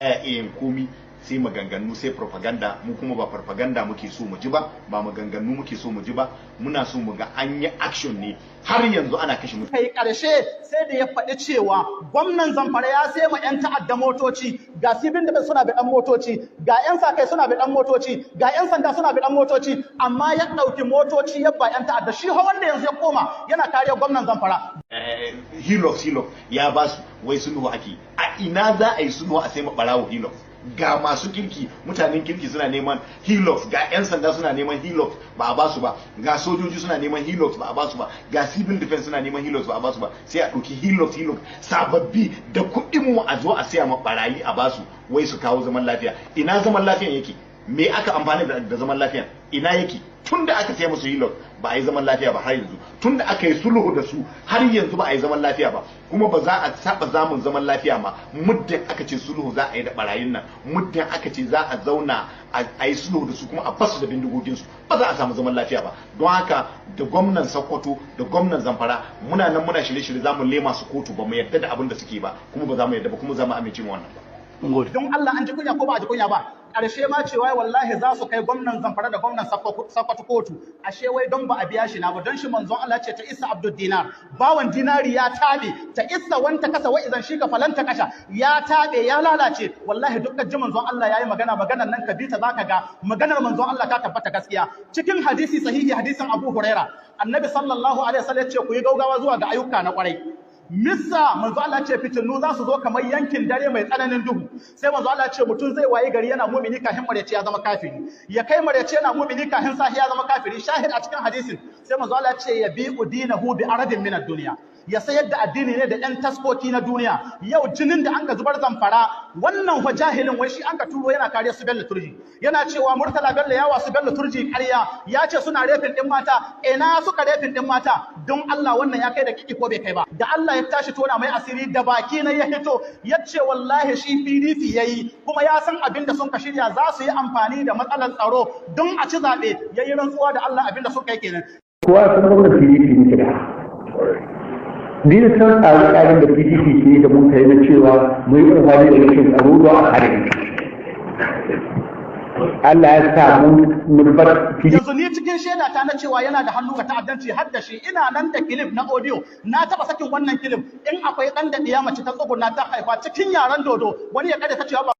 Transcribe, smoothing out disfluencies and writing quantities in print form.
yin komi sai maganganu sai propaganda. Mu kuma ba propaganda muke so mu ji ba maganganu muke so mu ji ba, muna so mu ga an yi action ne. Har yanzu ana kashe mutane. Kai karshe sai da ya faɗi cewa gwamnan Zamfara ya sai ma 'yan ta'adda motoci, ga sibin da suna bi dan motoci, ga 'yan sakai suna bi dan motoci, ga 'yan sanda suna bi dan motoci, amma ya ɗauki motoci ya ba 'yan ta'adda. Shi wanda yanzu ya koma yana kariya gwamnan Zamfara. Hilux ya ba su wai sulhu ake. A ina za a yi sulhu a sai ma barawo Hilux? Ga masu kirki, mutanen kirki suna neman Hilux, ga 'yan sanda suna neman Hilux ba a basu ba, ga sojoji suna neman Hilux ba a basu ba, ga civil defense suna neman Hilux ba a basu ba, sai a ɗauki Hilux sababbi da kuɗin mu a zo a siya ma barayi a basu wai su kawo zaman lafiya. Ina zaman lafiyan yake? Me aka amfani da zaman lafiyan? Ina yake? Tun da aka siya musu Hilux ba a yi zaman lafiya ba har yanzu. Tun da aka yi sulhu da su har yanzu ba a yi zaman lafiya ba. Kuma ba za a saba zamun zaman lafiya ma muddin aka ce sulhu za a yi da barayin nan, muddin aka ce za a zauna a yi sulhu da su kuma a basu da bindigogin su, ba za a samu zaman lafiya ba. Don haka da gwamnan Sokoto da gwamnan Zamfara muna nan muna shirye-shirye za mu lema su kotu, ba mu yarda da abin da suke ba, kuma ba za mu yarda ba, kuma za mu amince ma wannan ba. Don Allah an ji kunya ko ba a ji kunya ba? Ƙarshe ma cewa wallahi za su kai gwamnan Zamfara da gwamnan Sokoto kotu. Ashe wai don ba a biya shi na ba, don shi manzon Allah ce ta isa Abdul Dinar, bawan dinari ya tabe, ta isa wanta kasa wa idan shi ka falanta kasha, ya tabe ya lalace. Wallahi dukkan ji manzon Allah yayi maganar nan ka bi ta zaka ga maganar manzon Allah ta tabbata gaskiya. Cikin hadisi sahihi, hadisin Abu Huraira, Annabi sallallahu alaihi wasallam ya ce ku yi gaugawa zuwa ga ayyuka na kwarai. Missa manzo Allah ce fitinu za su zo kamar yankin dare mai tsananin duhu. Sai manzo Allah ce mutum zai wayi gari yana mumini kafin maryace ya zama kafiri, ya kai maryace yana mumini kafin sahi ya zama kafiri. Shahid a cikin hadisin sai manzo Allah ce ya bi udinahu bi aradin min ad-dunya, ya sayar da addini ne da ɗan taskoki na duniya. Yau jinin da an ka zubar Zamfara, wannan fa jahilin wai shi an ka turo yana kare su Bello Turji, yana cewa Murtala Bello ya wasu Bello Turji ƙarya, ya ce suna refin ɗin mata. Ina suka refin ɗin mata? Don Allah wannan ya kai da kiki ko bai kai ba? Da Allah ya tashi tona mai asiri da baki na ya hito ya ce wallahi shi PDP yayi, kuma ya san abin da sun ka shirya za su yi amfani da matsalar tsaro don a ci zaɓe. Yayi rantsuwa da Allah abin da suka yi kenan. Kowa sun gwamnati PDP ne da ni da san tsare-tsaren da PDP ke da mun kai na cewa mu yi amfani da rashin tsaro don a kare Allah ya sa mun bar yanzu ni cikin shaida ta na cewa yana da hannu ga ta'addanci har da shi ina nan da clip na audio na taba sakin wannan clip. In akwai dan da diya mace ta tsuguna ta haifa cikin yaran dodo wani ya kada ta cewa